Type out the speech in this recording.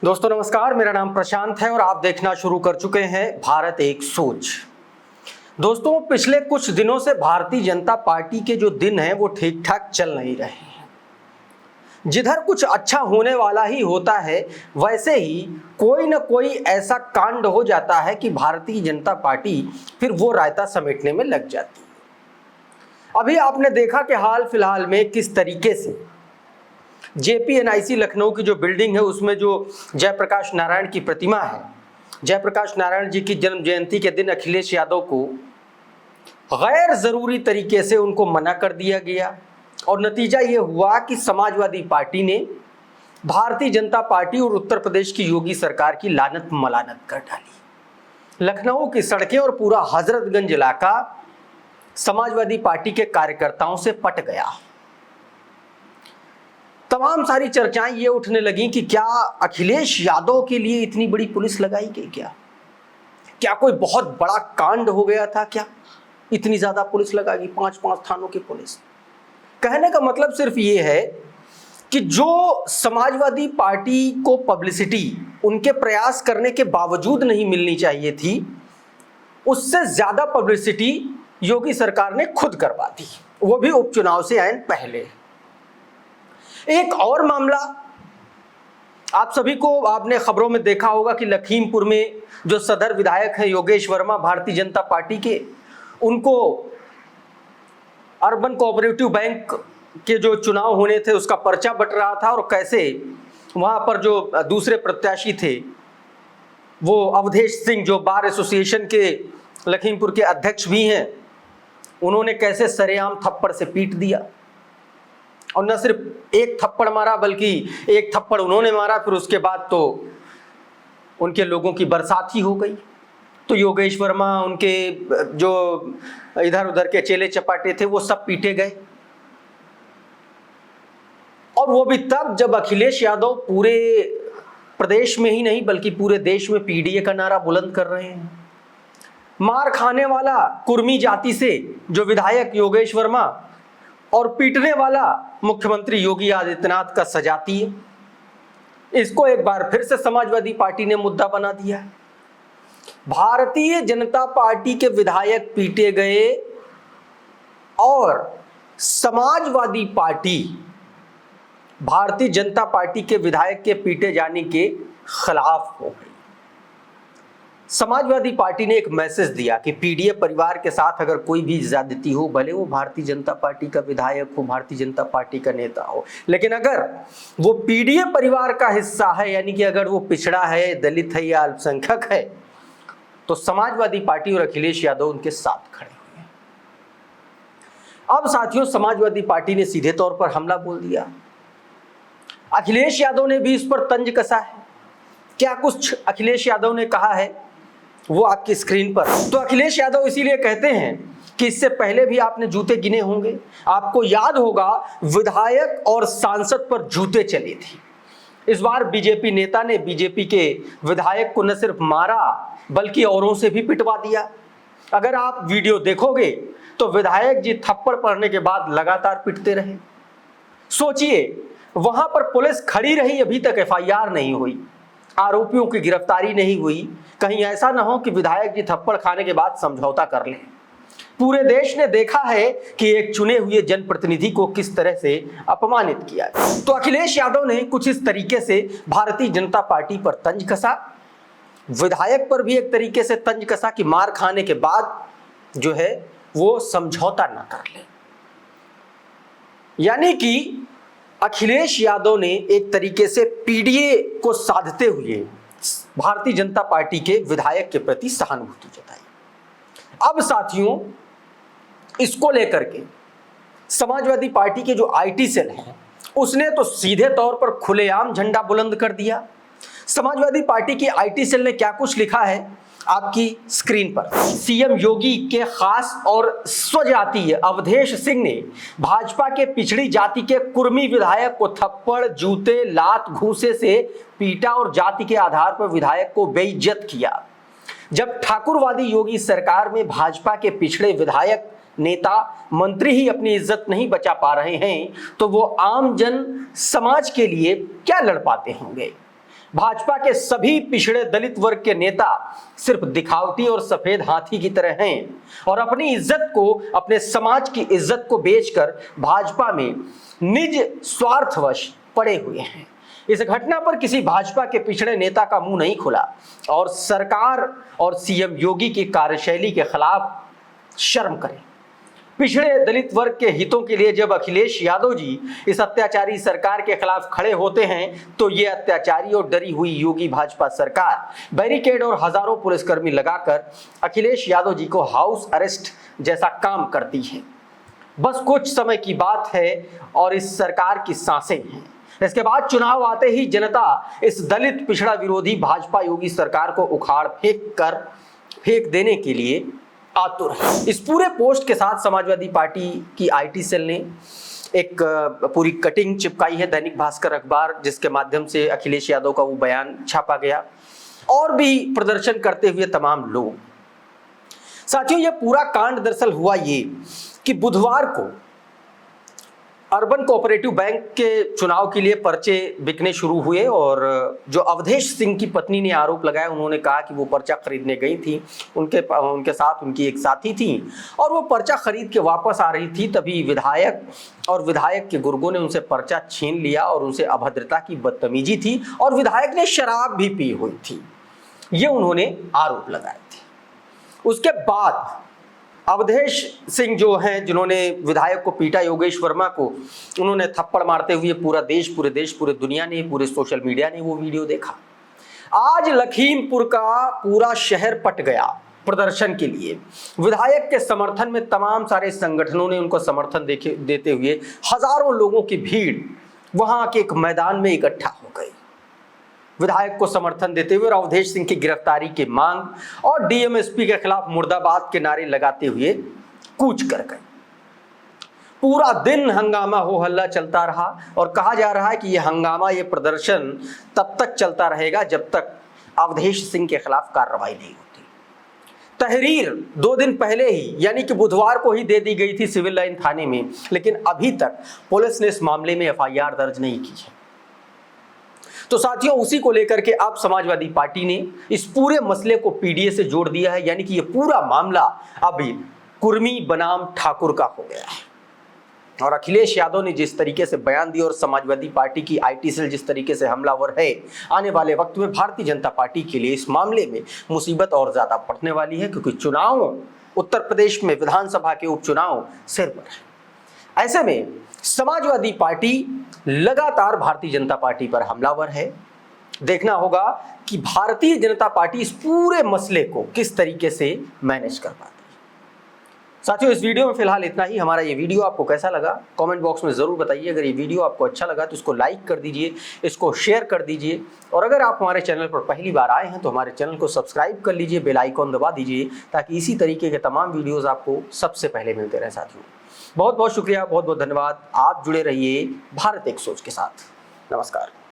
दोस्तों नमस्कार, मेरा नाम प्रशांत है और आप देखना शुरू कर चुके हैं भारत एक सोच। दोस्तों पिछले कुछ दिनों से भारतीय जनता पार्टी के जो दिन हैं वो ठीक ठाक चल नहीं रहे हैं। जिधर कुछ अच्छा होने वाला ही होता है वैसे ही कोई ना कोई ऐसा कांड हो जाता है कि भारतीय जनता पार्टी फिर वो रायता समेटने में लग जाती है। अभी आपने देखा कि हाल फिलहाल में किस तरीके से जेपीएनआईसी लखनऊ की जो बिल्डिंग है उसमें जो जयप्रकाश नारायण की प्रतिमा है, जयप्रकाश नारायण जी की जन्म जयंती के दिन अखिलेश यादव को गैर जरूरी तरीके से उनको मना कर दिया गया और नतीजा ये हुआ कि समाजवादी पार्टी ने भारतीय जनता पार्टी और उत्तर प्रदेश की योगी सरकार की लानत मलानत कर डाली। लखनऊ की सड़कें और पूरा हजरतगंज इलाका समाजवादी पार्टी के कार्यकर्ताओं से पट गया। तमाम सारी चर्चाएं ये उठने लगी कि क्या अखिलेश यादव के लिए इतनी बड़ी पुलिस लगाई गई, क्या कोई बहुत बड़ा कांड हो गया था, क्या इतनी ज्यादा पुलिस लगा गई, 5-5 थानों की पुलिस। कहने का मतलब सिर्फ ये है कि जो समाजवादी पार्टी को पब्लिसिटी उनके प्रयास करने के बावजूद नहीं मिलनी चाहिए थी, उससे ज्यादा पब्लिसिटी योगी सरकार ने खुद करवा दी, वो भी उपचुनाव से आए पहले। एक और मामला आप सभी को, आपने खबरों में देखा होगा कि लखीमपुर में जो सदर विधायक हैं योगेश वर्मा भारतीय जनता पार्टी के, उनको अर्बन कोऑपरेटिव बैंक के जो चुनाव होने थे उसका पर्चा बट रहा था और कैसे वहां पर जो दूसरे प्रत्याशी थे वो अवधेश सिंह जो बार एसोसिएशन के लखीमपुर के अध्यक्ष भी हैं, उन्होंने कैसे सरेआम थप्पड़ से पीट दिया और न सिर्फ एक थप्पड़ मारा बल्कि एक थप्पड़ उन्होंने मारा, फिर उसके बाद तो उनके लोगों की बरसात ही हो गई। तो योगेश वर्मा, उनके जो इधर उधर के चेले चपाटे थे वो सब पीटे गए और वो भी तब जब अखिलेश यादव पूरे प्रदेश में ही नहीं बल्कि पूरे देश में पीडीए का नारा बुलंद कर रहे हैं। मार खाने वाला कुर्मी जाति से जो विधायक योगेश वर्मा और पीटने वाला मुख्यमंत्री योगी आदित्यनाथ का सजाती है, इसको एक बार फिर से समाजवादी पार्टी ने मुद्दा बना दिया। भारतीय जनता पार्टी के विधायक पीटे गए और समाजवादी पार्टी भारतीय जनता पार्टी के विधायक के पीटे जाने के खिलाफ हो गई। समाजवादी पार्टी ने एक मैसेज दिया कि पीडीए परिवार के साथ अगर कोई भी ज्यादती हो, भले वो भारतीय जनता पार्टी का विधायक हो, भारतीय जनता पार्टी का नेता हो, लेकिन अगर वो पीडीए परिवार का हिस्सा है, यानी कि अगर वो पिछड़ा है, दलित है या अल्पसंख्यक है, तो समाजवादी पार्टी और अखिलेश यादव उनके साथ खड़े हुए हैं। अब साथियों, समाजवादी पार्टी ने सीधे तौर पर हमला बोल दिया। अखिलेश यादव ने भी इस पर तंज कसा है। क्या कुछ अखिलेश यादव ने कहा है वो आपकी स्क्रीन पर। तो अखिलेश यादव इसीलिए कहते हैं कि इससे पहले भी आपने जूते गिने होंगे, आपको याद होगा विधायक और सांसद पर जूते चले थे। इस बार बीजेपी नेता ने बीजेपी के विधायक को न सिर्फ मारा बल्कि औरों से भी पिटवा दिया। अगर आप वीडियो देखोगे तो विधायक जी थप्पड़ पड़ने के बाद लगातार पिटते रहे। सोचिए, वहां पर पुलिस खड़ी रही, अभी तक एफआईआर नहीं हुई, आरोपियों की गिरफ्तारी नहीं हुई। कहीं ऐसा ना हो कि विधायक जी थप्पड़ खाने के बाद समझौता कर लें। पूरे देश ने देखा है कि एक चुने हुए जनप्रतिनिधि को किस तरह से अपमानित किया। तो अखिलेश यादव ने कुछ इस तरीके से भारतीय जनता पार्टी पर तंज कसा, विधायक पर भी एक तरीके से तंज कसा कि मार खाने के बाद जो है वो समझौता ना कर ले। यानी कि अखिलेश यादव ने एक तरीके से पीडीए को साधते हुए भारतीय जनता पार्टी के विधायक के प्रति सहानुभूति जताई। अब साथियों, इसको लेकर के समाजवादी पार्टी के जो आईटी सेल है उसने तो सीधे तौर पर खुलेआम झंडा बुलंद कर दिया। समाजवादी पार्टी की आईटी सेल ने क्या कुछ लिखा है आपकी स्क्रीन पर। सीएम योगी के खास और स्वजातीय अवधेश सिंह ने भाजपा के पिछड़ी जाति के कुर्मी विधायक को थप्पड़, जूते, लात, घूसे से पीटा और जाति के आधार पर विधायक को बेइज्जत किया। जब ठाकुरवादी योगी सरकार में भाजपा के पिछड़े विधायक, नेता, मंत्री ही अपनी इज्जत नहीं बचा पा रहे हैं तो वो आम जन समाज के लिए क्या लड़ पाते होंगे। भाजपा के सभी पिछड़े दलित वर्ग के नेता सिर्फ दिखावटी और सफेद हाथी की तरह हैं और अपनी इज्जत को, अपने समाज की इज्जत को बेचकर भाजपा में निज स्वार्थवश पड़े हुए हैं। इस घटना पर किसी भाजपा के पिछड़े नेता का मुंह नहीं खुला और सरकार और सीएम योगी की कार्यशैली के खिलाफ शर्म करें। पिछड़े दलित वर्ग के हितों के लिए जब अखिलेश यादव जी इस अत्याचारी सरकार के खिलाफ खड़े होते हैं तो ये अत्याचारी और डरी हुई योगी भाजपा सरकार बैरिकेड और हजारों पुलिसकर्मी लगाकर अखिलेश यादव जी को हाउस अरेस्ट जैसा काम करती है। बस कुछ समय की बात है और इस सरकार की सांसें हैं। इसके बाद चुनाव आते ही जनता इस दलित पिछड़ा विरोधी भाजपा योगी सरकार को उखाड़ फेंक देने के लिए आतुर है। इस पूरे पोस्ट के साथ समाजवादी पार्टी की आईटी सेल ने एक पूरी कटिंग चिपकाई है दैनिक भास्कर अखबार, जिसके माध्यम से अखिलेश यादव का वो बयान छापा गया और भी प्रदर्शन करते हुए तमाम लोग। साथियों, ये पूरा कांड दरअसल हुआ ये कि बुधवार को अर्बन कोऑपरेटिव बैंक के चुनाव के लिए पर्चे बिकने शुरू हुए और जो अवधेश सिंह की पत्नी ने आरोप लगाया, उन्होंने कहा कि वो पर्चा खरीदने गई थी, उनके साथ उनकी एक साथी थी और वो पर्चा खरीद के वापस आ रही थी, तभी विधायक के गुर्गों ने उनसे पर्चा छीन लिया और उनसे अभद्रता की बदतमीजी थी और विधायक ने शराब भी पी हुई थी, ये उन्होंने आरोप लगाए थे। उसके बाद अवधेश सिंह जो हैं, जिन्होंने विधायक को पीटा, योगेश वर्मा को, उन्होंने थप्पड़ मारते हुए पूरे दुनिया ने, पूरे सोशल मीडिया ने वो वीडियो देखा। आज लखीमपुर का पूरा शहर पट गया प्रदर्शन के लिए। विधायक के समर्थन में तमाम सारे संगठनों ने उनको समर्थन देते हुए हजारों लोगों की भीड़ वहां के एक मैदान में इकट्ठा हो गई, विधायक को समर्थन देते हुए और अवधेश सिंह की गिरफ्तारी की मांग और डीएमएसपी के खिलाफ मुर्दाबाद के नारे लगाते हुए कूच कर गए। पूरा दिन हंगामा हो हल्ला चलता रहा और कहा जा रहा है कि यह हंगामा, ये प्रदर्शन तब तक चलता रहेगा जब तक अवधेश सिंह के खिलाफ कार्रवाई नहीं होती। तहरीर 2 दिन पहले ही, यानी कि बुधवार को ही दे दी गई थी सिविल लाइन थाने में, लेकिन अभी तक पुलिस ने इस मामले में एफआईआर दर्ज नहीं की है। तो साथियों, उसी को लेकर के अब समाजवादी पार्टी ने इस पूरे मसले को पीडीए से जोड़ दिया है, यानी कि ये पूरा मामला अभी कुर्मी बनाम ठाकुर का हो गया है। और अखिलेश यादव ने जिस तरीके से बयान दिया और समाजवादी पार्टी की आईटी सेल जिस तरीके से हमलावर है, आने वाले वक्त में भारतीय जनता पार्टी के लिए इस मामले में मुसीबत और ज्यादा बढ़ने वाली है, क्योंकि चुनाव उत्तर प्रदेश में विधानसभा के उपचुनाव सिर पर है। ऐसे में समाजवादी पार्टी लगातार भारतीय जनता पार्टी पर हमलावर है। देखना होगा कि भारतीय जनता पार्टी इस पूरे मसले को किस तरीके से मैनेज कर पाती है। साथियों, इस वीडियो में फिलहाल इतना ही। हमारा ये वीडियो आपको कैसा लगा कमेंट बॉक्स में जरूर बताइए। अगर ये वीडियो आपको अच्छा लगा तो इसको लाइक कर दीजिए, इसको शेयर कर दीजिए और अगर आप हमारे चैनल पर पहली बार आए हैं तो हमारे चैनल को सब्सक्राइब कर लीजिए, बेल आइकॉन दबा दीजिए ताकि इसी तरीके के तमाम वीडियोज़ आपको सबसे पहले मिलते रहें। साथियों, बहुत बहुत शुक्रिया, बहुत बहुत धन्यवाद। आप जुड़े रहिए भारत एक सोच के साथ। नमस्कार।